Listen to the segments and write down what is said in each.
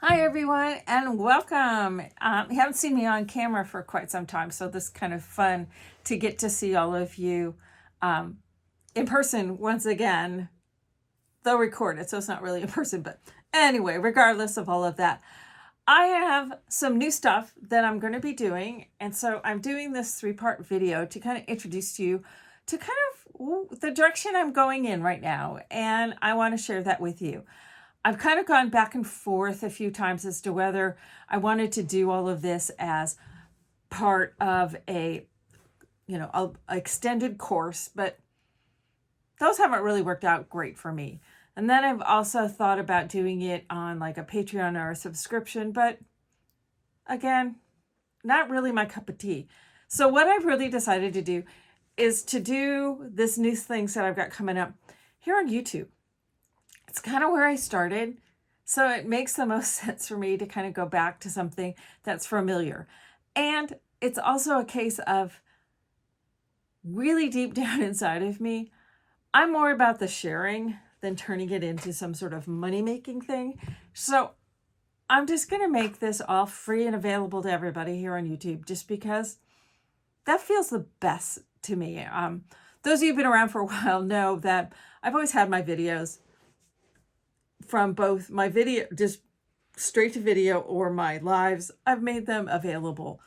Hi everyone and welcome. You haven't seen me on camera for quite some time, so this is kind of fun to get to see all of you in person once again, though recorded, so it's not really in person. But anyway, regardless of all of that, I have some new stuff that I'm going to be doing, and so I'm doing this three-part video to kind of introduce you to kind of the direction I'm going in right now, and I want to share that with you. I've kind of gone back and forth a few times as to whether I wanted to do all of this as part of a extended course, but those haven't really worked out great for me. And then I've also thought about doing it on like a Patreon or a subscription, but again, not really my cup of tea. So what I've really decided to do is to do this new things that I've got coming up here on YouTube. It's kind of where I started, so it makes the most sense for me to kind of go back to something that's familiar. And it's also a case of really deep down inside of me, I'm more about the sharing than turning it into some sort of money-making thing. So I'm just going to make this all free and available to everybody here on YouTube just because that feels the best to me. Those of you who've been around for a while know that I've always had my videos from both my video, just straight to video, or my lives. I've made them available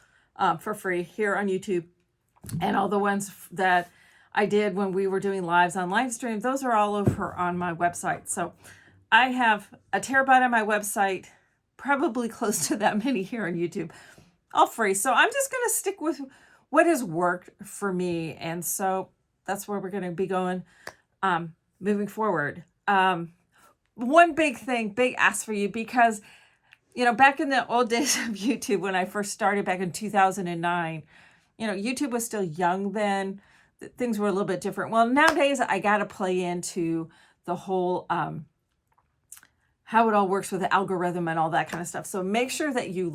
for free here on YouTube. And all the ones that I did when we were doing lives on live stream, those are all over on my website. So I have a terabyte on my website, probably close to that many here on YouTube, all free. So I'm just going to stick with what has worked for me. And so that's where we're going to be going moving forward. One big thing, big ask for you, because, back in the old days of YouTube, when I first started back in 2009, YouTube was still young then. Things were a little bit different. Well, nowadays I got to play into the whole, how it all works with the algorithm and all that kind of stuff. So make sure that you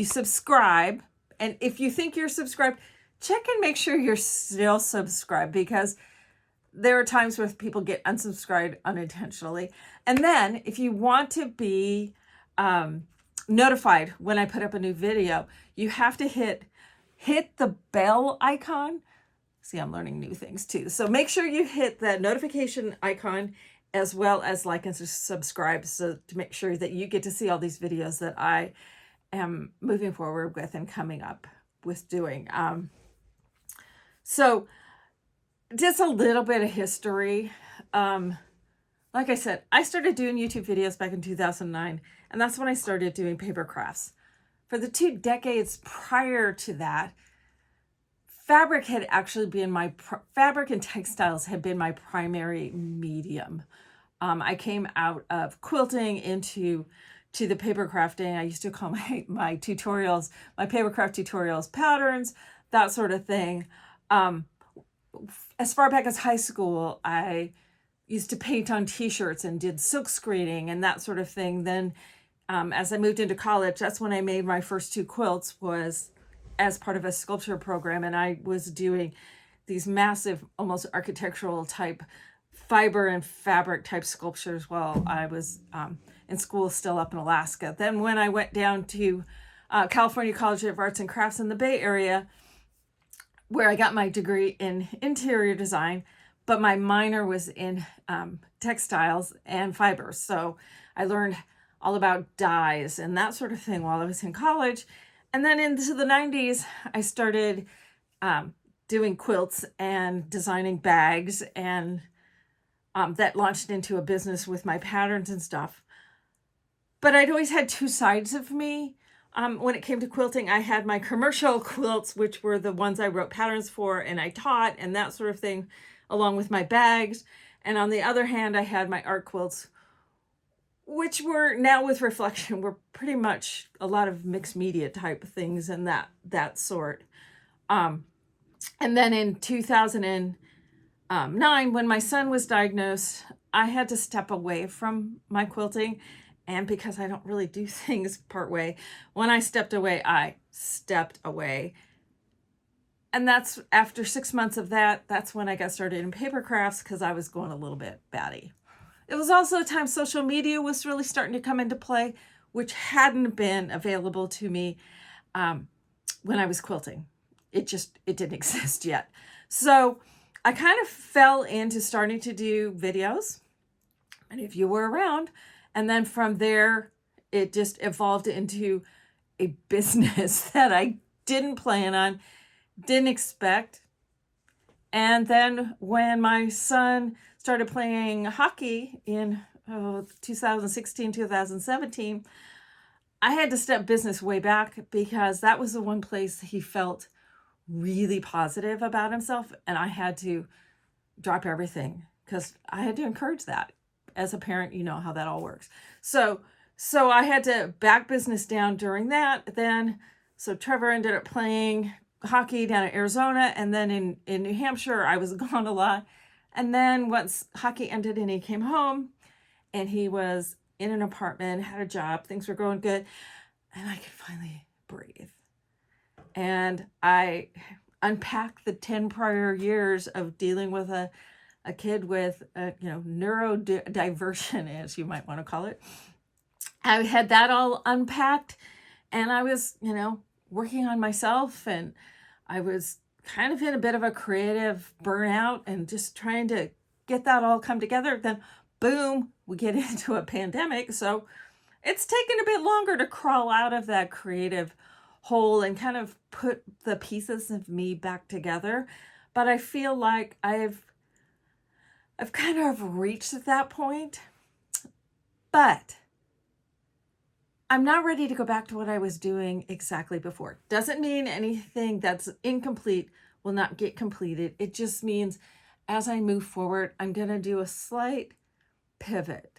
subscribe. And if you think you're subscribed, check and make sure you're still subscribed, because there are times where people get unsubscribed unintentionally. And then if you want to be notified when I put up a new video, you have to hit the bell icon. See, I'm learning new things too. So make sure you hit that notification icon as well as like and subscribe, so to make sure that you get to see all these videos that I am moving forward with and coming up with doing. So just a little bit of history. Like I said, I started doing YouTube videos back in 2009, and that's when I started doing paper crafts. For the 2 decades prior to that, fabric and textiles had been my primary medium. I came out of quilting into the paper crafting. I used to call my tutorials, my paper craft tutorials, patterns, that sort of thing. As far back as high school, I used to paint on t-shirts and did silk screening and that sort of thing. Then as I moved into college, that's when I made my first 2 quilts, was as part of a sculpture program. And I was doing these massive, almost architectural type fiber and fabric type sculptures while I was in school still up in Alaska. Then when I went down to California College of Arts and Crafts in the Bay Area, where I got my degree in interior design, but my minor was in textiles and fibers. So I learned all about dyes and that sort of thing while I was in college. And then into the 90s, I started doing quilts and designing bags, and that launched into a business with my patterns and stuff. But I'd always had 2 sides of me. When it came to quilting, I had my commercial quilts, which were the ones I wrote patterns for and I taught and that sort of thing, along with my bags. And on the other hand, I had my art quilts, which were, now with reflection, were pretty much a lot of mixed media type things and that sort. And then in 2009, when my son was diagnosed, I had to step away from my quilting. And because I don't really do things part way, when I stepped away, I stepped away. And that's after 6 months of that, that's when I got started in paper crafts, because I was going a little bit batty. It was also a time social media was really starting to come into play, which hadn't been available to me when I was quilting. It didn't exist yet. So I kind of fell into starting to do videos, and if you were around, and then from there, it just evolved into a business that I didn't plan on, didn't expect. And then when my son started playing hockey in 2016, 2017, I had to step business way back because that was the one place he felt really positive about himself. And I had to drop everything because I had to encourage that. As a parent, you know how that all works. So I had to back business down during that. So Trevor ended up playing hockey down in Arizona, and then in New Hampshire, I was gone a lot. And then once hockey ended and he came home and he was in an apartment, had a job, things were going good, and I could finally breathe. And I unpacked the 10 prior years of dealing with a kid with neurodiversion, as you might want to call it. I had that all unpacked, and I was, working on myself, and I was kind of in a bit of a creative burnout and just trying to get that all come together. Then boom, we get into a pandemic. So it's taken a bit longer to crawl out of that creative hole and kind of put the pieces of me back together. But I feel like I've kind of reached that point, but I'm not ready to go back to what I was doing exactly before. Doesn't mean anything that's incomplete will not get completed. It just means as I move forward, I'm going to do a slight pivot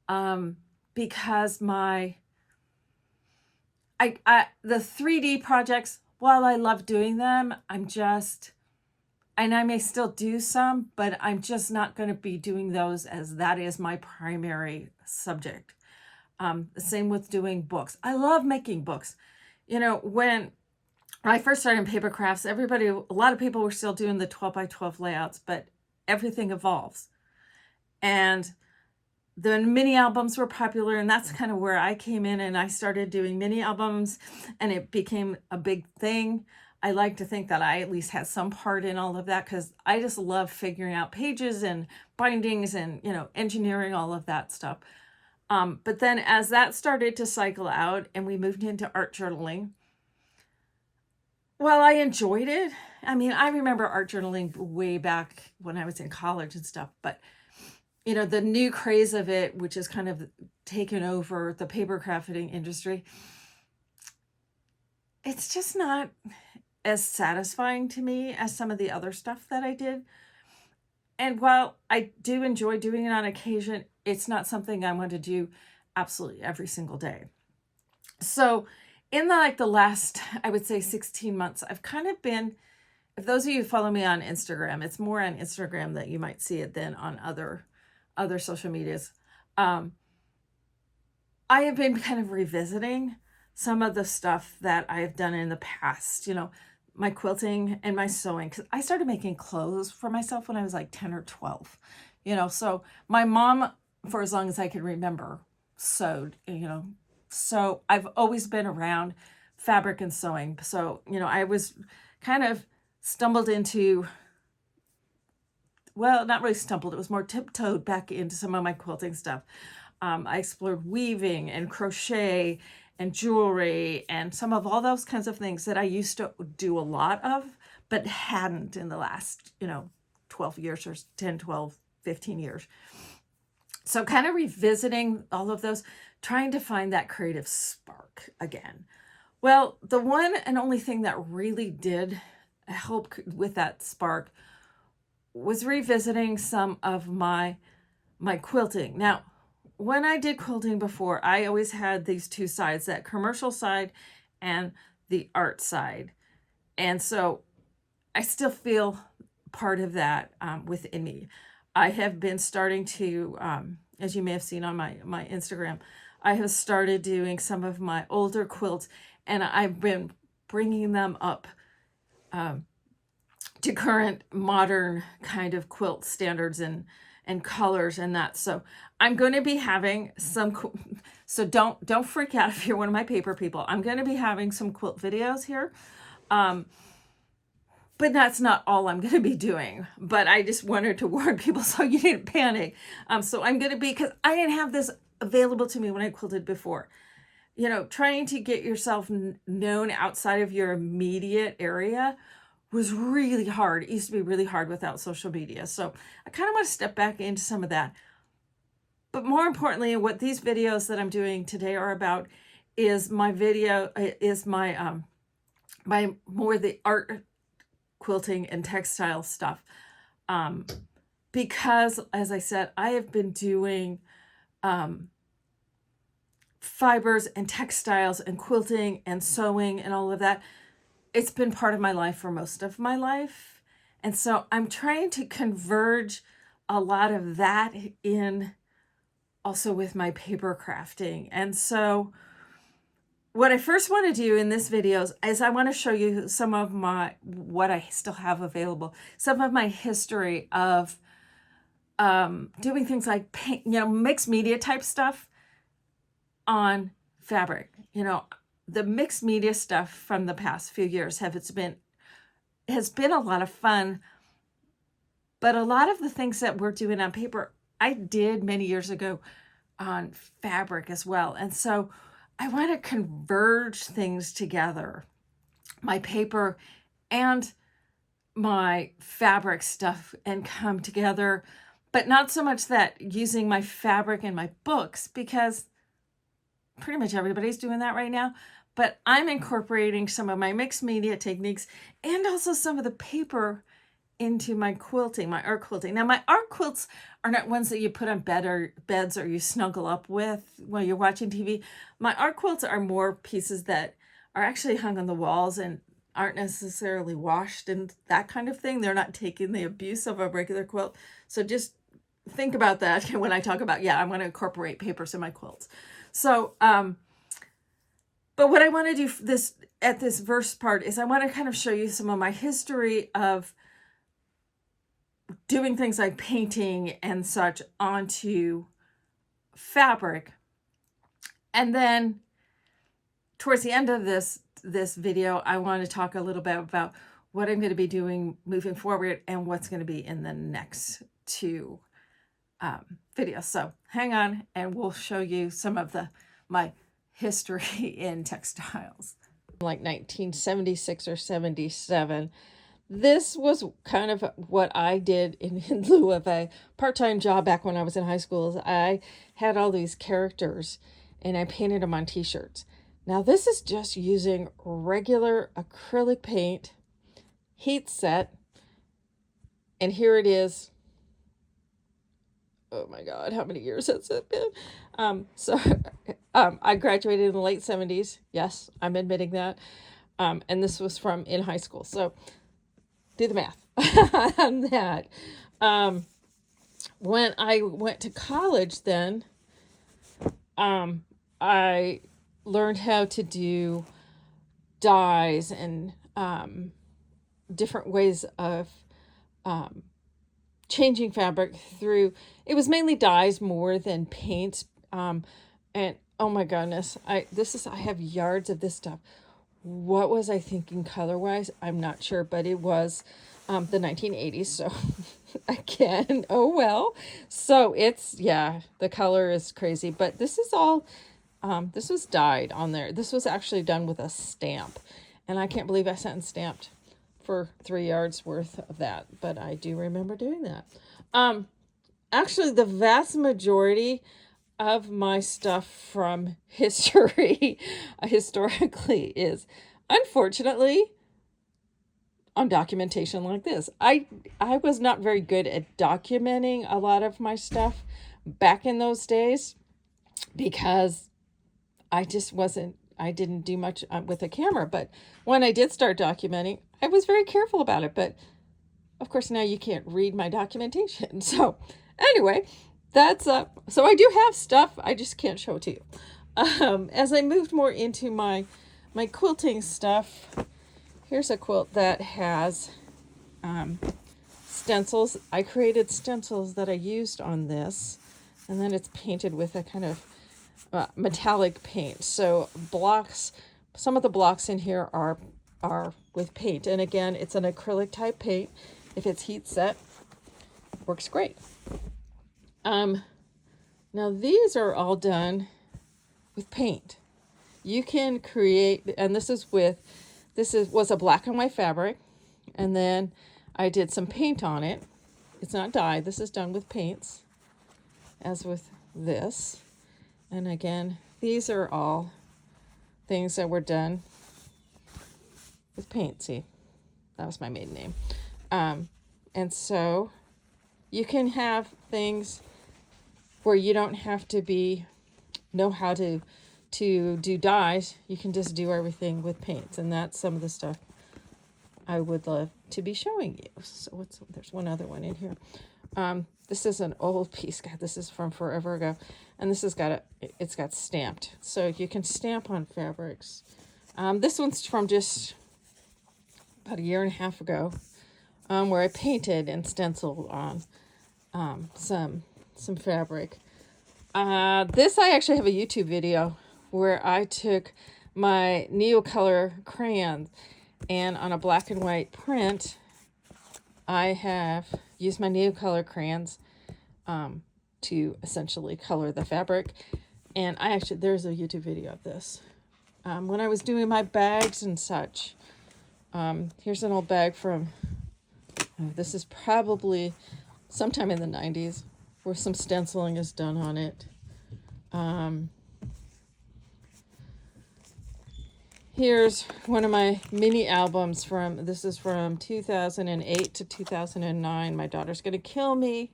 because the 3D projects, while I love doing them, and I may still do some, but I'm just not going to be doing those as that is my primary subject. The same with doing books. I love making books. When I first started in paper crafts, a lot of people were still doing the 12 by 12 layouts, but everything evolves. And the mini albums were popular, and that's kind of where I came in, and I started doing mini albums, and it became a big thing. I like to think that I at least had some part in all of that because I just love figuring out pages and bindings and, engineering all of that stuff. But then as that started to cycle out and we moved into art journaling, well, I enjoyed it. I mean, I remember art journaling way back when I was in college and stuff, but the new craze of it, which has kind of taken over the paper crafting industry, it's just not as satisfying to me as some of the other stuff that I did. And while I do enjoy doing it on occasion, it's not something I want to do absolutely every single day. So in the last, I would say 16 months, I've kind of been, if those of you who follow me on Instagram, it's more on Instagram that you might see it than on other social medias. I have been kind of revisiting some of the stuff that I've done in the past, my quilting and my sewing, because I started making clothes for myself when I was like 10 or 12, so my mom, for as long as I can remember, sewed, so I've always been around fabric and sewing. So, I was kind of stumbled into, well, not really stumbled, it was more tiptoed back into some of my quilting stuff. I explored weaving and crochet and jewelry and some of all those kinds of things that I used to do a lot of, but hadn't in the last, 12 years or 10, 12, 15 years. So kind of revisiting all of those, trying to find that creative spark again. Well, the one and only thing that really did help with that spark was revisiting some of my quilting. Now, when I did quilting before, I always had these two sides, that commercial side and the art side. And so I still feel part of that within me. I have been starting to, as you may have seen on my Instagram, I have started doing some of my older quilts, and I've been bringing them up to current modern kind of quilt standards and and colors and that. So I'm going to be having some, so don't freak out if you're one of my paper people. I'm going to be having some quilt videos here. But that's not all I'm going to be doing. But I just wanted to warn people so you didn't panic. So I'm going to be, because I didn't have this available to me when I quilted before. You know, trying to get yourself known outside of your immediate area was really hard. It used to be really hard without social media. So I kind of want to step back into some of that. But more importantly, what these videos that I'm doing today are about is my my more the art, quilting, and textile stuff. Because, as I said, I have been doing fibers and textiles and quilting and sewing and all of that. It's been part of my life for most of my life. And so I'm trying to converge a lot of that in also with my paper crafting. And so what I first want to do in this video is I want to show you some of what I still have available, some of my history of doing things like paint, mixed media type stuff on fabric. The mixed media stuff from the past few years has been a lot of fun, but a lot of the things that we're doing on paper, I did many years ago on fabric as well. And so I want to converge things together, my paper and my fabric stuff, and come together, but not so much that using my fabric in my books, because pretty much everybody's doing that right now. But I'm incorporating some of my mixed media techniques and also some of the paper into my quilting, my art quilting. Now, my art quilts are not ones that you put on beds or you snuggle up with while you're watching TV. My art quilts are more pieces that are actually hung on the walls and aren't necessarily washed and that kind of thing. They're not taking the abuse of a regular quilt. So just think about that when I talk about, I'm going to incorporate papers in my quilts. So, but what I want to do at this verse part is I want to kind of show you some of my history of doing things like painting and such onto fabric. And then towards the end of this video, I want to talk a little bit about what I'm going to be doing moving forward and what's going to be in the next two videos. So hang on and we'll show you some of my history in textiles. Like 1976 or 77. This was kind of what I did in lieu of a part-time job back when I was in high school. I had all these characters and I painted them on t-shirts. Now this is just using regular acrylic paint, heat set, and here it is. Oh my God, how many years has it been? I graduated in the late 70s. Yes, I'm admitting that. And this was from in high school. So do the math on that. When I went to college then, I learned how to do dyes and different ways of changing fabric through, it was mainly dyes more than paints. And oh my goodness, I have yards of this stuff. What was I thinking color-wise? I'm not sure, but it was the 1980s. So again, oh well. So it's, the color is crazy, but this is all, this was dyed on there. This was actually done with a stamp. And I can't believe I sat and stamped for 3 yards worth of that, but I do remember doing that. Actually, the vast majority of my stuff from history, historically, is unfortunately on documentation like this. I was not very good at documenting a lot of my stuff back in those days because I didn't do much with a camera. But when I did start documenting, I was very careful about it. But of course, now you can't read my documentation. So anyway, that's so I do have stuff. I just can't show it to you. As I moved more into my quilting stuff, here's a quilt that has stencils. I created stencils that I used on this, and then it's painted with a kind of metallic paint. So blocks, some of the blocks in here are with paint. And again, it's an acrylic type paint. If it's heat set, works great. Now these are all done with paint. You can create, and this was a black and white fabric, and then I did some paint on it. It's not dyed. This is done with paints, as with this. And again, these are all things that were done with paint. See, that was my maiden name. And so you can have things where you don't have to know how to do dyes. You can just do everything with paints, and that's some of the stuff I would love to be showing you. So there's one other one in here. This is an old piece. God, this is from forever ago, and this has it's got stamped, so you can stamp on fabrics. This one's from just about a year and a half ago, where I painted and stenciled on some fabric. This I actually have a YouTube video where I took my Neocolor crayons, and on a black and white print, I have used my Neocolor crayons to essentially color the fabric. And there's a YouTube video of this. When I was doing my bags and such, here's an old bag from, this is probably sometime in the 90s, where some stenciling is done on it. Here's one of my mini albums this is from 2008 to 2009. My daughter's going to kill me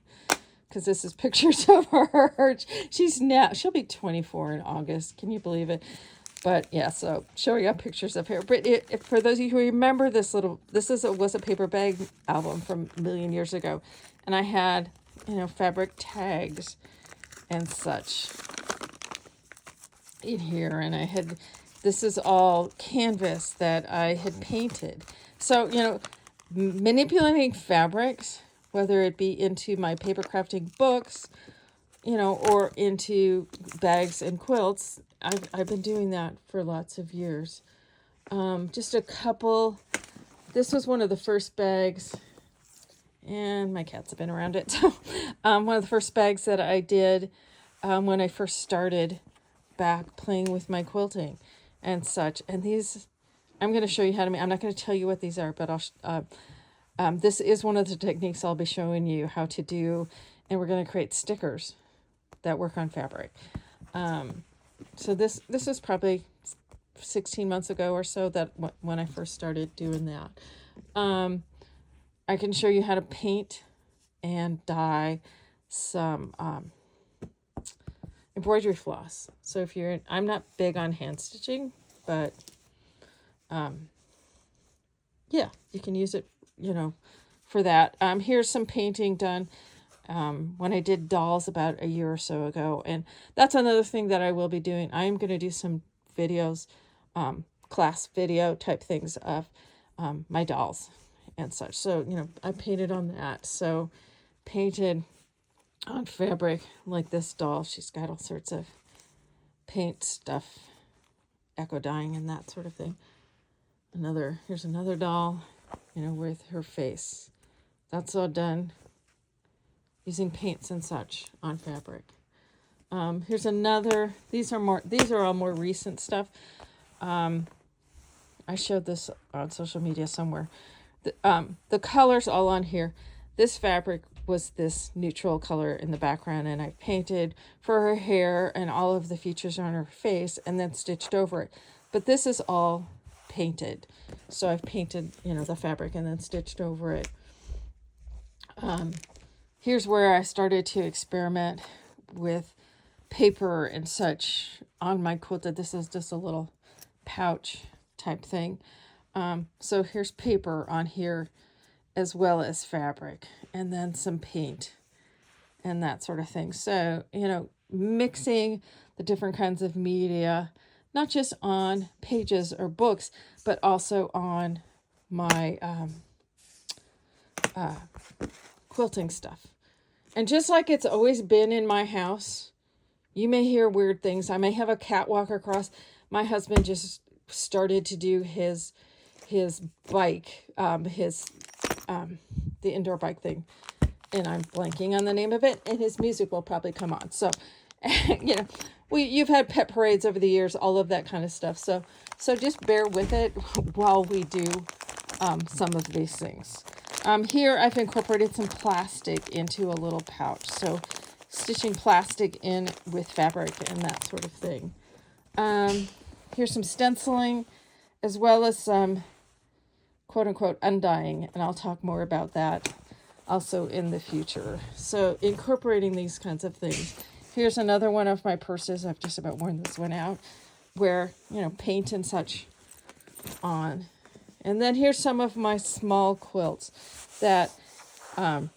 because this is pictures of her. She'll be 24 in August. Can you believe it? But yeah, so showing up pictures of her. But for those of you who remember this was a paper bag album from a million years ago. And I had, fabric tags and such in here. And this is all canvas that I had painted. So, manipulating fabrics, whether it be into my paper crafting books, or into bags and quilts, I've been doing that for lots of years. Just a couple. This was one of the first bags, and my cats have been around it. So, one of the first bags that I did when I first started back playing with my quilting and such. And these, I'm going to show you how to make. I'm not going to tell you what these are, but this is one of the techniques I'll be showing you how to do, and we're going to create stickers that work on fabric. So this is probably 16 months ago or so when I first started doing that. I can show you how to paint and dye some embroidery floss. So I'm not big on hand stitching, but yeah, you can use it, for that. Here's some painting done when I did dolls about a year or so ago. And that's another thing that I will be doing. I am going to do some videos, class video type things of my dolls and such. So, I painted on that. So painted on fabric like this doll. She's got all sorts of paint stuff, echo dyeing and that sort of thing. Here's another doll, with her face. That's all done using paints and such on fabric. Here's another. These are all more recent stuff. I showed this on social media somewhere. The colors all on here. This fabric was this neutral color in the background, and I painted for her hair and all of the features on her face and then stitched over it. But this is all painted. So I've painted, the fabric and then stitched over it. Here's where I started to experiment with paper and such on my quilted. This is just a little pouch type thing. So here's paper on here as well as fabric, and then some paint and that sort of thing. So, mixing the different kinds of media, not just on pages or books, but also on my quilting stuff. And just like it's always been in my house, you may hear weird things. I may have a cat walk across. My husband just started to do his bike, the indoor bike thing, and I'm blanking on the name of it, and his music will probably come on. So, you know, you've had pet parades over the years, all of that kind of stuff. So just bear with it while we do some of these things. Here I've incorporated some plastic into a little pouch. So stitching plastic in with fabric and that sort of thing. Here's some stenciling, as well as some quote unquote undying, and I'll talk more about that also in the future. So incorporating these kinds of things. Here's another one of my purses. I've just about worn this one out, where, you know, paint and such on. And then here's some of my small quilts that I'm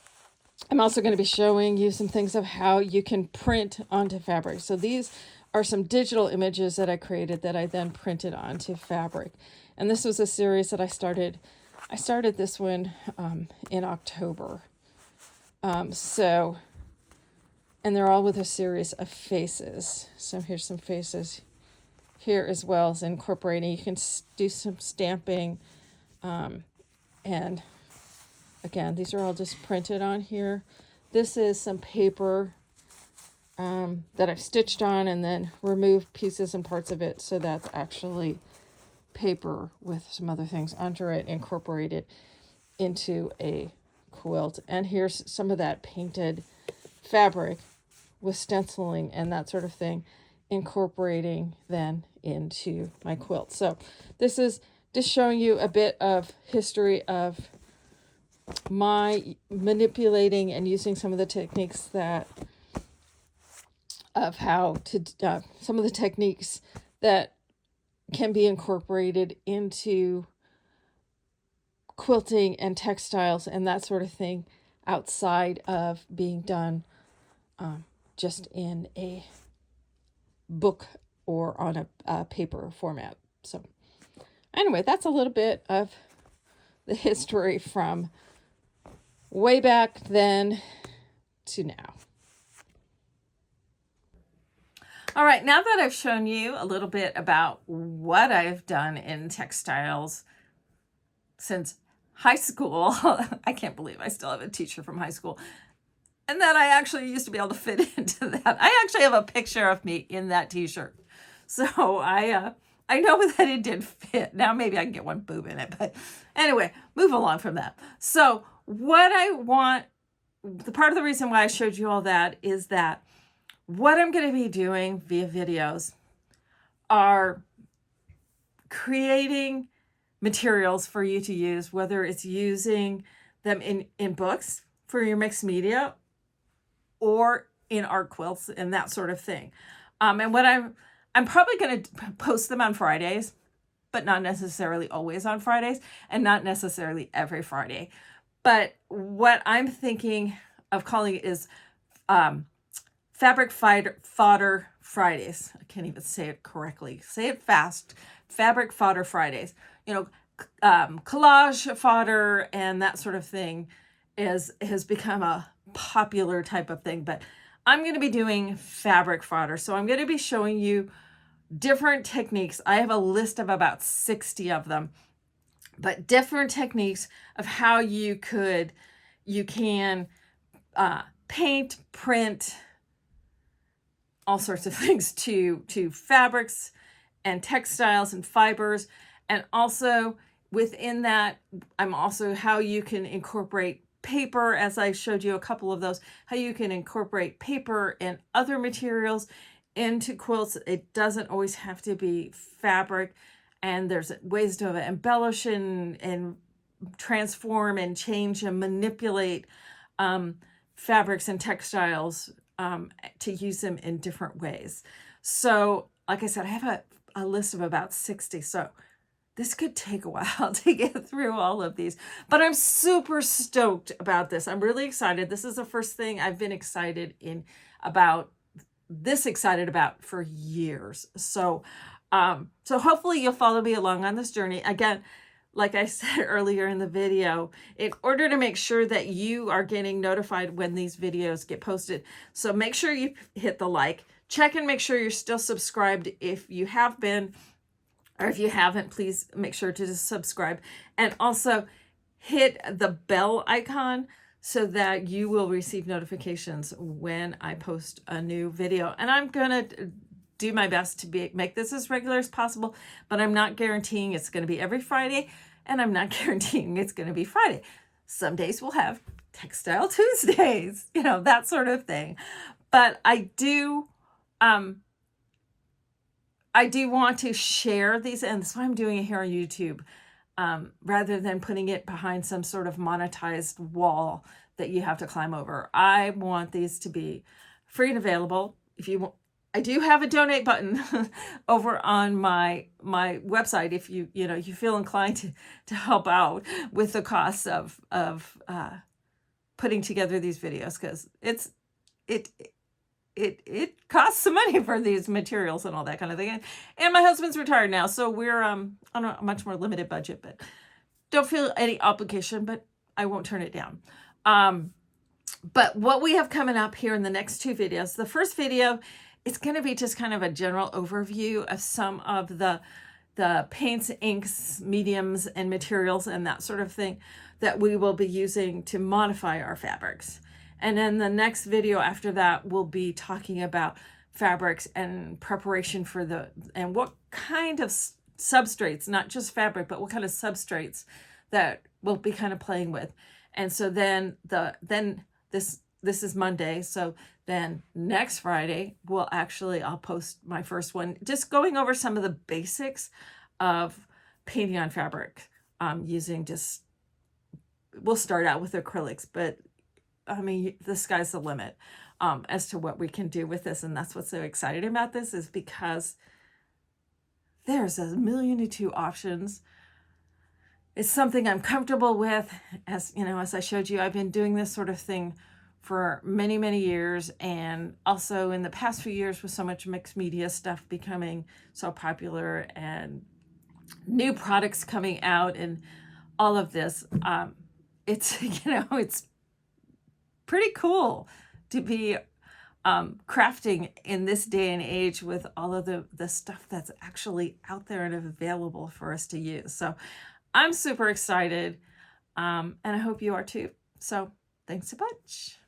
also going to be showing you some things of how you can print onto fabric. So these are some digital images that I created that I then printed onto fabric. And this was a series that I started this one in October. And they're all with a series of faces. So here's some faces here, as well as incorporating. You can do some stamping. And again, these are all just printed on here. This is some paper that I've stitched on and then removed pieces and parts of it. So that's actually paper with some other things under it, incorporated into a quilt. And here's some of that painted fabric with stenciling and that sort of thing, incorporating then into my quilt. So this is just showing you a bit of history of my manipulating and using some of the techniques that some of the techniques that can be incorporated into quilting and textiles and that sort of thing, outside of being done just in a book or on a paper format. So anyway, that's a little bit of the history from way back then to now. All right, now that I've shown you a little bit about what I've done in textiles since high school, I can't believe I still have a teacher from high school, and that I actually used to be able to fit into that. I actually have a picture of me in that t-shirt. So I know that it did fit. Now maybe I can get one boob in it, but anyway, move along from that. So what I want, the part of the reason why I showed you all that is that what I'm going to be doing via videos are creating materials for you to use, whether it's using them in books for your mixed media or in art quilts and that sort of thing. And what I'm probably going to post them on Fridays, but not necessarily always on Fridays and not necessarily every Friday. But what I'm thinking of calling it is Fabric Fodder Fridays. I can't even say it correctly. Say it fast. Fabric Fodder Fridays. You know, collage fodder and that sort of thing has become a popular type of thing. But I'm going to be doing fabric fodder. So I'm going to be showing you different techniques. I have a list of about 60 of them, but different techniques of how you can paint, print, all sorts of things to fabrics and textiles and fibers. And also within that, I'm also how you can incorporate paper, as I showed you a couple of those, how you can incorporate paper and other materials into quilts. It doesn't always have to be fabric. And there's ways to embellish and transform and change and manipulate fabrics and textiles to use them in different ways. So, like I said, I have a list of about 60. So this could take a while to get through all of these, but I'm super stoked about this. I'm really excited. This is the first thing I've been excited about for years. So hopefully you'll follow me along on this journey. Again, like I said earlier in the video, in order to make sure that you are getting notified when these videos get posted. So make sure you hit the like, check and make sure you're still subscribed if you have been, or if you haven't, please make sure to just subscribe. And also hit the bell icon so that you will receive notifications when I post a new video. And I'm gonna do my best to make this as regular as possible, but I'm not guaranteeing it's gonna be every Friday, and I'm not guaranteeing it's gonna be Friday. Some days we'll have Textile Tuesdays, you know, that sort of thing. But I do want to share these, and that's why I'm doing it here on YouTube, rather than putting it behind some sort of monetized wall that you have to climb over. I want these to be free and available. If you want, I do have a donate button over on my website if you feel inclined to help out with the costs of putting together these videos, because it costs some money for these materials and all that kind of thing. And my husband's retired now, so we're on a much more limited budget, but don't feel any obligation, but I won't turn it down. But what we have coming up here in the next two videos, the first video, it's going to be just kind of a general overview of some of the paints, inks, mediums, and materials and that sort of thing that we will be using to modify our fabrics. And then the next video after that will be talking about fabrics and preparation for and what kind of substrates, not just fabric, but what kind of substrates that we'll be kind of playing with. And so then this is Monday. So then next Friday, I'll post my first one, just going over some of the basics of painting on fabric, we'll start out with acrylics, but I mean, the sky's the limit as to what we can do with this. And that's what's so exciting about this, is because there's 1,000,002 options. It's something I'm comfortable with. As I showed you, I've been doing this sort of thing for many, many years. And also in the past few years, with so much mixed media stuff becoming so popular and new products coming out and all of this, it's pretty cool to be crafting in this day and age with all of the stuff that's actually out there and available for us to use. So I'm super excited, and I hope you are too. So thanks a bunch.